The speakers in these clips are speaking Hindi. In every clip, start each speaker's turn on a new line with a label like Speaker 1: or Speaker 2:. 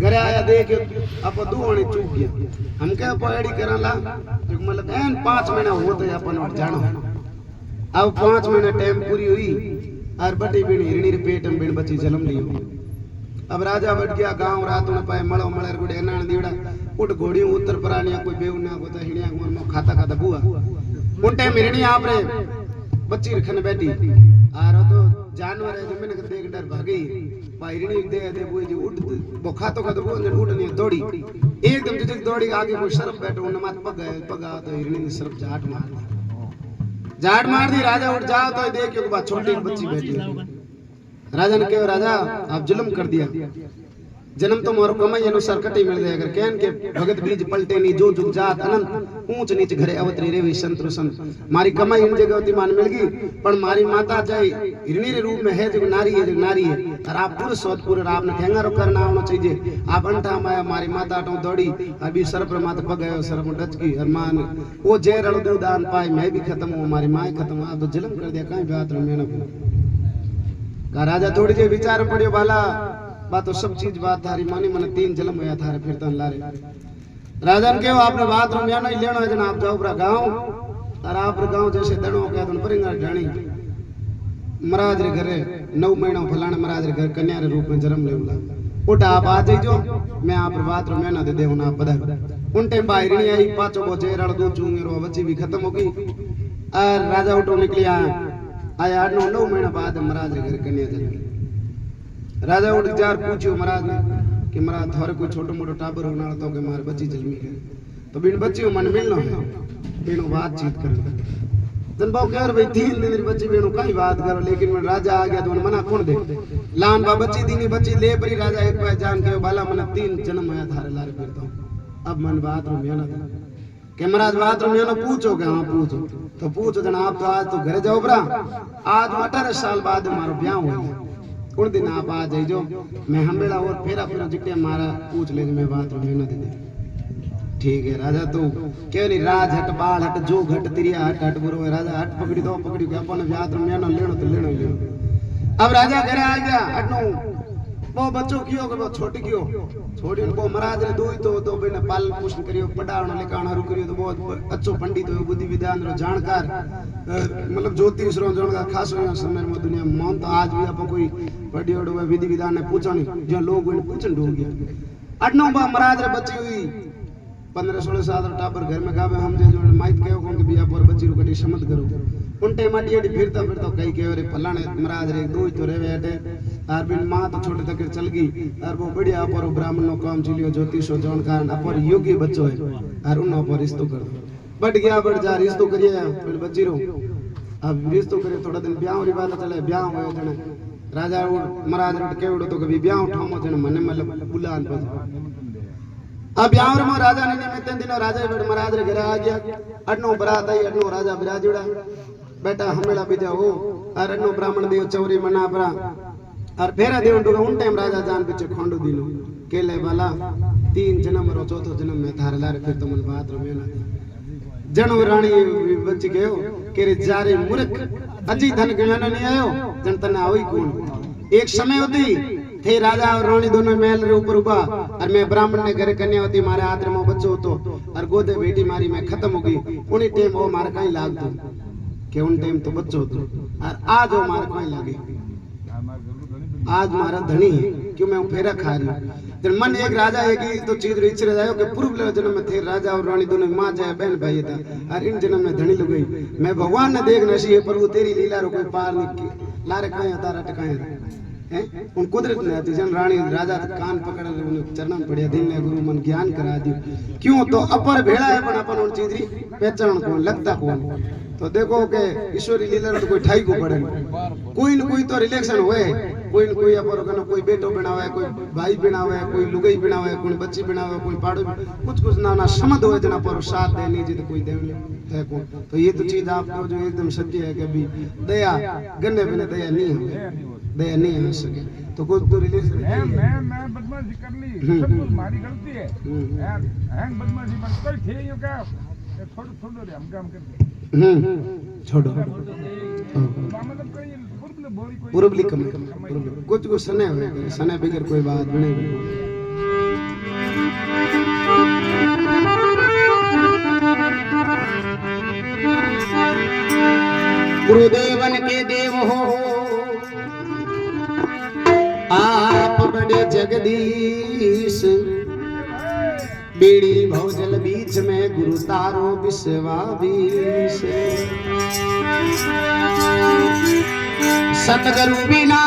Speaker 1: घरे आया देख आप दुआणी चूक गया हम क्या पड़ी करला मतलब एन 5 महीना होते अपन और जानो अब 5 महीना टाइम पूरी हुई और बटी बिन हिरणी रे पेट में बिन बच्ची जन्म लियो अब राजा बैठ गया गांव रात में पाए मळो मळर गुडे एनाण दीवड़ा उठ घोड़ी उत्तर प्राणिया कोई बेव ना गोता हिणिया गोन में खाता खाता बुआ उन टाइम हिरणी आप रे बच्ची रखने बैठी आ रहा तो जानवर है जमीन के देख डर भागी पायरनी दे दे वो जी उठ वो खातो खातो वो जन उठ नहीं दौड़ी एकदम जिस दौड़ी आगे कोई सरप बैठो उन मत पगा तो हिरणी ने सरप जाट मार दी राजा उठ जाओ तो देखियो के बाद छोटी बच्ची बैठी राजा ने कहा राजा आप जुल्म कर दिया जन्म तो मोर कमाई अनुसार कटी मिल जाए अगर कहन के भगत बीज पलटे नहीं जो जुग जात अनंत ऊंच नीच घरे अवतरी रे संतरु संत मारी कमाई इन जगह होती मान मिल गई पर मारी माता चाहे हिरणी रे रूप में है जो नारी है और आप पुरुष और पूरे आपने ठेंगा रो करना होना चाहिए आप अंठा माया मारी माता तो दौड़ी अभी सर्प माता पग गयो सर्प डच गई अरमान वो जे रण दो दान पाए मैं भी खत्म हूं हमारी मां खत्म आप तो जुल्म कर दिया कहीं बात रो मैंने का राजा थोड़ी जे विचार पड़ियो बाला बात तो सब चीज बात थारी मानी मन 3 जन्म होया थारे फिर तन लारे राजन के आपने बात रो म्यानो लेनो है जन आप जाओ पूरा गांव और आप गांव जैसे दणो के तन परिंगा ढाणी महाराज रे घरे 9 महीना फलाने महाराज रे घर कन्या रे रूप में जन्म लेउला उठ आप आ जाइजो मैं आप बात रो म्यानो दे देऊ ना पधार उन टाइम बाहरणी आई पाचो बो जेरड़ दो चूंगेरो बच्ची भी खत्म हो गई और राजा उठो निकली आया 9 महीना बाद महाराज रे घर कन्या जन्म राजा उठ जार पूछो महाराज ने कि महाराज थोड़े कोई छोटो मोटो टाबर होना तो के मार बच्ची जन्मी है तो बिन बच्ची मन मिलना है बिनो बातचीत कर जन बाऊ कह भाई 3 दिन री बच्ची बिनो कई बात करो लेकिन मन राजा आ गया तो मना कौन दे लान बा बच्ची दीनी बच्ची ले परी राजा एक बार जान के बाला मन 3 जन्म आया थारे लारे फिरता हूं अब मन बात रो मेना के महाराज बात रो मेना पूछो के हां पूछो तो पूछो जन आप तो आज तो घर जाओ बरा आज 18 साल बाद मारो ब्याह हुआ उन दिन आप आ जाइजो मैं हमेला और फेरा फेरा जिटे मारा पूछ ले मैं बात रो मेना दे ठीक है राजा तो क्यों नहीं राज हट बाल हट जो घट तिरिया हट हट बुरो है राजा हट पकड़ी दो पकड़ी के अपन ब्याह रो मेना लेनो तो लेनो अब राजा घर आ गया हटनो वो बच्चों कियो के वो छोटी कियो छोटी को महाराज ने दोई तो बिना पालन पोषण करियो पढ़ावण लिखावण रू करियो तो बहुत अच्छो पंडित हो बुद्धि विद्वान रो जानकार मतलब ज्योतिष रो जानकार खास समय में दुनिया में मान तो आज भी अपन कोई पढ़ियो डो विधि विधान ने पूछनी जो लोग ने पूछन डूब गया अटनो बा महाराज रे बच्ची हुई 15-16 साल रो टाबर घर में गावे हम जे जो माइक कहो कोन के बिया पर बच्ची रो कटी समझ करो उन टाइम अडी फिरता कई कहो रे फलाने महाराज रे दो ही तो रेवे हटे और बिन मां तो छोटे तक चल गई और वो बढ़िया पर ब्राह्मण नो काम चलियो ज्योतिष जानकार अपर योग्य बच्चो है और उन पर रिश्तो कर दो बढ़ गया बढ़ जा रिश्तो करिए फिर बच्ची रो अब रिश्तो करे थोड़ा दिन ब्याह री बात चले ब्याह होए जने राजा महाराज रे केवड़ो तो कभी ब्याह उठामो जने मने मतलब बुलान पर अब ब्याह में राजा ने निमित्त दिन राजा बड़ महाराज रे घर आ गया अडनो बरात आई अडनो राजा बिराजुड़ा बेटा हमेला बिजा हो और अडनो ब्राह्मण देव चौरी मना परा और फेरा देव तो उन टाइम राजा जान पीछे खोंडू दिनो केले वाला 3 जन्म रो चौथो जन्म में थारे लारे फिर तो मन बात रो मेला जनो रानी बच्ची गयो केरे जारे मूर्ख अजी धन गयाना नहीं आयो जन तने आवई कौन एक समय होती थे राजा और रानी दोनों महल रे ऊपर उबा और मैं ब्राह्मण ने घर कन्या होती मारे हाथ में बच्चो होतो और गोदे बेटी मारी मैं खत्म हो गई उनी टाइम वो मारे कहीं लाग दो के उन टाइम तो बच्चो होतो और आज वो मारे कहीं लागे आज मारा धनी है क्यों मैं फेरा खा रही हूं जब मन एक राजा एक ही तो चीज रिच रह जायो कि पूर्व जन्म में थे राजा और रानी दोनों मां जाए बहन भाई था और इन जन्म में धनी लग गई मैं भगवान ने देख नसी है पर वो तेरी लीला रो कोई पार नहीं लारे कहीं तारा टकाए हैं उन कुदरत ने आती जन रानी राजा कान पकड़ उन चरणों में पड़िया दिन ने गुरु मन ज्ञान करा दियो क्यों तो अपर भेड़ा है पण अपन उन चीज री पहचान को लगता कौन तो देखो के ईश्वरी लीला तो कोई ठाई को पड़े कोई न कोई तो रिलेशन होए कोई न कोई अपर कनो कोई बेटो बनावे कोई भाई बनावे कोई लुगाई बनावे कोई बच्ची बनावे कोई पाड़ो कुछ ना समझ होए जना पर साथ देनी जी तो कोई दे है को तो ये तो चीज आपको जो एकदम सत्य है कि अभी दया गन्ने बिना दया नहीं है दया नहीं हो सके तो कुछ तो रिलेशन
Speaker 2: मैं बदमाशी कर ली सब कुछ हमारी गलती है हैंग बदमाशी बन कोई थे यो क्या छोड़ो रे हम काम करते
Speaker 1: छोड़ो
Speaker 2: मतलब कोई
Speaker 1: पूर्वली कम कुछ सने हुए सने बगैर कोई बात बने गुरुदेवन के देव हो आप बड़े जगदीश, बीड़ी भौजल बीच में गुरु तारो विश्वावीश। सतगुरु बिना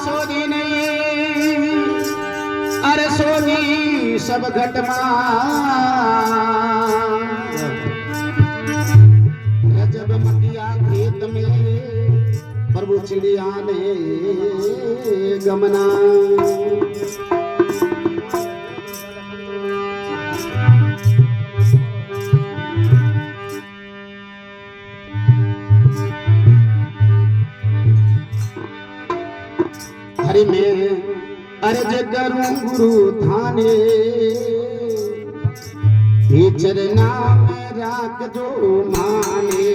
Speaker 1: सोदी नहीं, अरे सोदी सब घटमा। जब मकिया खेत में प्रभु चिड़िया ने गमना। हरि में अरे जगरू गुरु थाने, ये चरना में राख जो माने।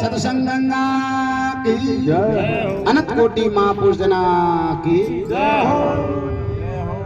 Speaker 1: सत्संग गंगा की, अनंत कोटि महापुरुष जना की।